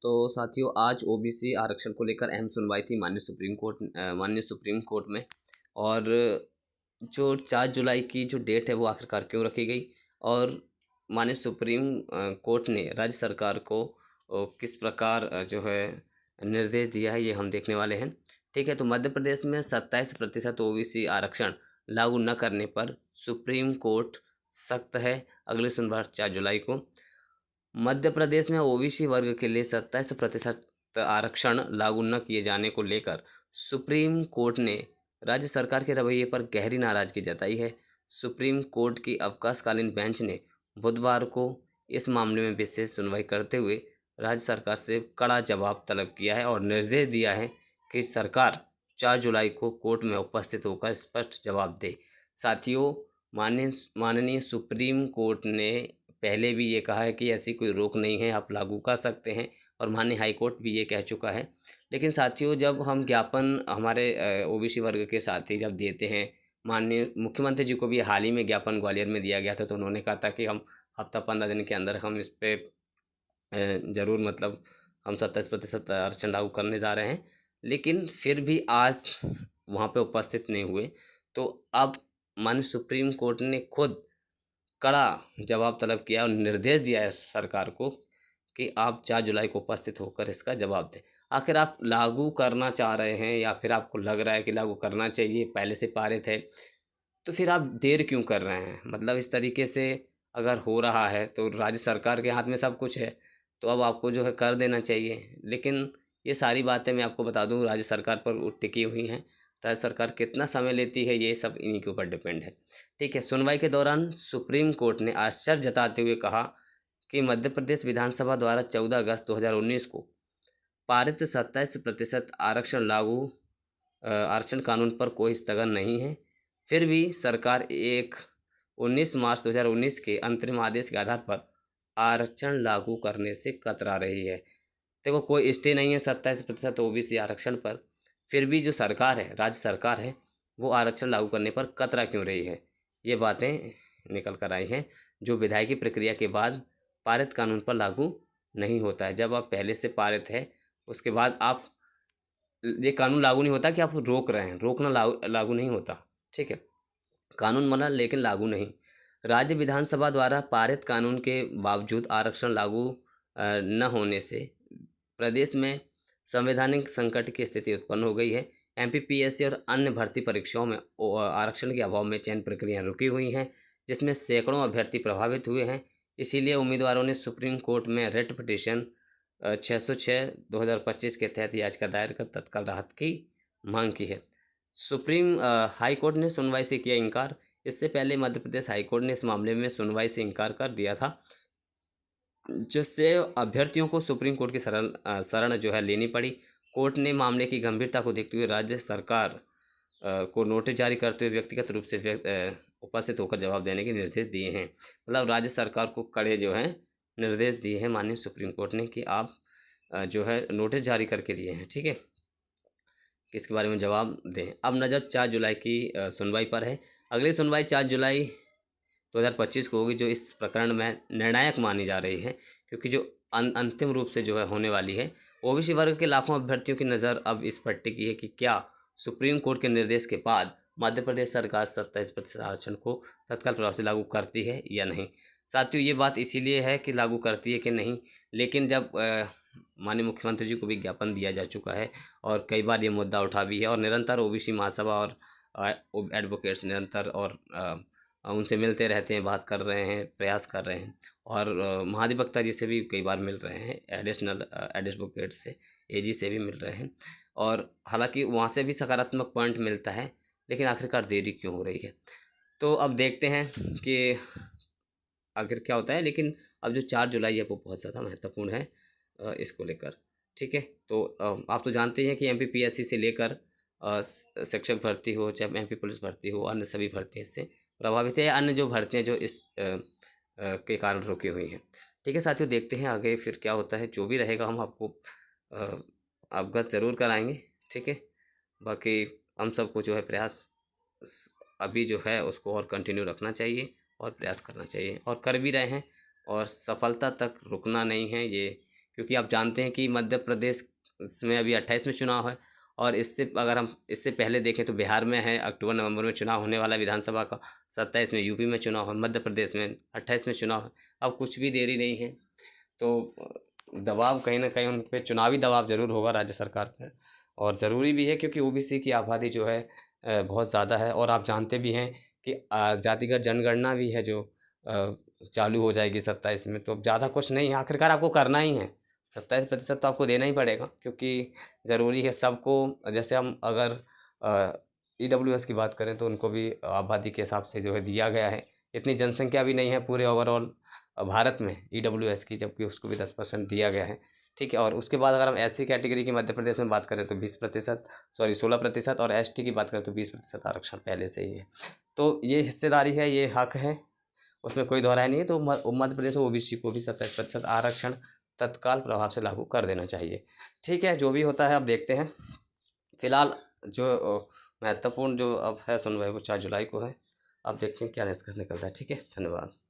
तो साथियों, आज ओबीसी आरक्षण को लेकर अहम सुनवाई थी माननीय सुप्रीम कोर्ट में। और जो 4 जुलाई की जो डेट है वो आखिरकार क्यों रखी गई, और माननीय सुप्रीम कोर्ट ने राज्य सरकार को किस प्रकार जो है निर्देश दिया है, ये हम देखने वाले हैं। ठीक है, तो मध्य प्रदेश में 27% ओबीसी आरक्षण लागू न करने पर सुप्रीम कोर्ट सख्त है। अगली सुनवाई 4 जुलाई को। मध्य प्रदेश में ओबीसी वर्ग के लिए 27% आरक्षण लागू न किए जाने को लेकर सुप्रीम कोर्ट ने राज्य सरकार के रवैये पर गहरी नाराजगी जताई है। सुप्रीम कोर्ट की अवकाशकालीन बेंच ने बुधवार को इस मामले में विशेष सुनवाई करते हुए राज्य सरकार से कड़ा जवाब तलब किया है और निर्देश दिया है कि सरकार 4 जुलाई को कोर्ट में उपस्थित होकर स्पष्ट जवाब दे। साथियों, माननीय सुप्रीम कोर्ट ने पहले भी ये कहा है कि ऐसी कोई रोक नहीं है, आप लागू कर सकते हैं, और माननीय हाई कोर्ट भी ये कह चुका है। लेकिन साथियों, जब हम ज्ञापन हमारे ओबीसी वर्ग के साथी जब देते हैं, माननीय मुख्यमंत्री जी को भी हाल ही में ज्ञापन ग्वालियर में दिया गया था, तो उन्होंने कहा था कि हम हफ्ता 15 दिन के अंदर हम इस पर ज़रूर मतलब हम 27% आरक्षण लागू करने जा रहे हैं। लेकिन फिर भी आज वहाँ पे उपस्थित नहीं हुए। तो अब माननीय सुप्रीम कोर्ट ने खुद कड़ा जवाब तलब किया और निर्देश दिया है सरकार को कि आप 4 जुलाई को उपस्थित होकर इसका जवाब दें। आखिर आप लागू करना चाह रहे हैं या फिर आपको लग रहा है कि लागू करना चाहिए, पहले से पारित है, तो फिर आप देर क्यों कर रहे हैं? मतलब इस तरीके से अगर हो रहा है तो राज्य सरकार के हाथ में सब कुछ है, तो अब आपको जो है कर देना चाहिए। लेकिन ये सारी बातें मैं आपको बता दूं, राज्य सरकार पर टिकी हुई हैं। राज्य सरकार कितना समय लेती है, ये सब इन्हीं के ऊपर डिपेंड है। ठीक है, सुनवाई के दौरान सुप्रीम कोर्ट ने आश्चर्य जताते हुए कहा कि मध्य प्रदेश विधानसभा द्वारा 14 अगस्त 2019 को पारित 27% आरक्षण कानून पर कोई स्थगन नहीं है। फिर भी सरकार 19 मार्च 2019 के अंतरिम आदेश के आधार पर आरक्षण लागू करने से कतरा रही है। देखो, कोई स्टे नहीं है 27% ओबीसी आरक्षण पर, फिर भी जो सरकार है, राज्य सरकार है, वो आरक्षण लागू करने पर कतरा क्यों रही है? ये बातें निकल कर आई हैं, जो विधायी प्रक्रिया के बाद पारित कानून पर लागू नहीं होता है। जब आप पहले से पारित है, उसके बाद आप ये कानून लागू नहीं होता कि आप रोक रहे हैं, रोकना लागू नहीं होता। ठीक है, कानून बना लेकिन लागू नहीं। राज्य विधानसभा द्वारा पारित कानून के बावजूद आरक्षण लागू न होने से प्रदेश में संवैधानिक संकट की स्थिति उत्पन्न हो गई है। एमपीपीएससी और अन्य भर्ती परीक्षाओं में आरक्षण के अभाव में चयन प्रक्रियाएं रुकी हुई हैं, जिसमें सैकड़ों अभ्यर्थी प्रभावित हुए हैं। इसीलिए उम्मीदवारों ने सुप्रीम कोर्ट में रिट पिटीशन 606/2025 के तहत याचिका दायर कर तत्काल राहत की मांग की है। सुप्रीम हाई कोर्ट ने सुनवाई से किया इनकार। इससे पहले मध्य प्रदेश हाई कोर्ट ने इस मामले में सुनवाई से इनकार कर दिया था, जिससे अभ्यर्थियों को सुप्रीम कोर्ट की शरण जो है लेनी पड़ी। कोर्ट ने मामले की गंभीरता को देखते हुए राज्य सरकार को नोटिस जारी करते हुए व्यक्तिगत रूप से उपस्थित होकर जवाब देने के निर्देश दिए हैं। मतलब राज्य सरकार को कड़े जो हैं निर्देश दिए हैं माननीय सुप्रीम कोर्ट ने कि आप जो है नोटिस जारी करके दिए हैं। ठीक है, किसके बारे में जवाब दें। अब नज़र 4 जुलाई की सुनवाई पर है। अगली सुनवाई 4 जुलाई 2025 को होगी, जो इस प्रकरण में निर्णायक मानी जा रही है, क्योंकि जो अंतिम रूप से जो है होने वाली है। ओबीसी वर्ग के लाखों अभ्यर्थियों की नज़र अब इस पर टिकी है कि क्या सुप्रीम कोर्ट के निर्देश के बाद मध्य प्रदेश सरकार 27% आरक्षण को तत्काल प्रभाव से लागू करती है या नहीं। साथियों, ये बात इसीलिए है कि लागू करती है कि नहीं, लेकिन जब माननीय मुख्यमंत्री जी को भी ज्ञापन दिया जा चुका है और कई बार ये मुद्दा उठा भी है, और निरंतर ओबीसी महासभा और एडवोकेट्स निरंतर और उनसे मिलते रहते हैं, बात कर रहे हैं, प्रयास कर रहे हैं, और महाधिवक्ता जी से भी कई बार मिल रहे हैं, एडिशनल एडवोकेट से, एजी से भी मिल रहे हैं, और हालांकि वहाँ से भी सकारात्मक पॉइंट मिलता है, लेकिन आखिरकार देरी क्यों हो रही है। तो अब देखते हैं कि आखिर क्या होता है। लेकिन अब जो 4 जुलाई है वो बहुत ज़्यादा महत्वपूर्ण है इसको लेकर। ठीक है, तो आप तो जानते हैं कि एमपीपीएससी से लेकर शिक्षक भर्ती हो, चाहे एमपी पुलिस भर्ती हो, अन्य सभी भर्ती इससे प्रभावित है। अन्य जो भर्तियाँ जो इस के कारण रुकी हुई हैं। ठीक है साथियों, देखते हैं आगे फिर क्या होता है। जो भी रहेगा हम आपको अवगत ज़रूर कराएंगे। ठीक है, बाकी हम सबको जो है प्रयास अभी जो है उसको और कंटिन्यू रखना चाहिए और प्रयास करना चाहिए, और कर भी रहे हैं, और सफलता तक रुकना नहीं है। ये क्योंकि आप जानते हैं कि मध्य प्रदेश में अभी 28 में चुनाव है, और अगर हम इससे पहले देखें तो बिहार में है अक्टूबर नवंबर में चुनाव होने वाला विधानसभा का, 27 में यूपी में चुनाव है, मध्य प्रदेश में 28 में चुनाव है। अब कुछ भी देरी नहीं है, तो दबाव कहीं ना कहीं उन पे चुनावी दबाव ज़रूर होगा राज्य सरकार पर, और ज़रूरी भी है क्योंकि ओबीसी की आबादी जो है बहुत ज़्यादा है। और आप जानते भी हैं कि जातिगत जनगणना भी है जो चालू हो जाएगी 27 में, तो अब ज़्यादा कुछ नहीं है, आखिरकार आपको करना ही है, 27% तो आपको देना ही पड़ेगा, क्योंकि ज़रूरी है सबको। जैसे हम अगर ईडब्ल्यूएस की बात करें तो उनको भी आबादी के हिसाब से जो है दिया गया है। इतनी जनसंख्या भी नहीं है पूरे ओवरऑल भारत में ईडब्ल्यूएस की, जबकि उसको भी 10% दिया गया है, ठीक है। और उसके बाद अगर हम एससी कैटेगरी की मध्य प्रदेश में बात करें तो 20%, सॉरी 16%, और एसटी की बात करें तो 20% आरक्षण पहले से ही है। तो ये हिस्सेदारी है, ये हक है, उसमें कोई दोहराय नहीं है। तो मध्य प्रदेश में ओबीसी को भी 27% आरक्षण तत्काल प्रभाव से लागू कर देना चाहिए, ठीक है। जो भी होता है अब देखते हैं। फिलहाल जो महत्वपूर्ण जो अब है सुनवाई वो 4 जुलाई को है। अब देखते हैं क्या निष्कर्ष निकलता है, ठीक है। धन्यवाद।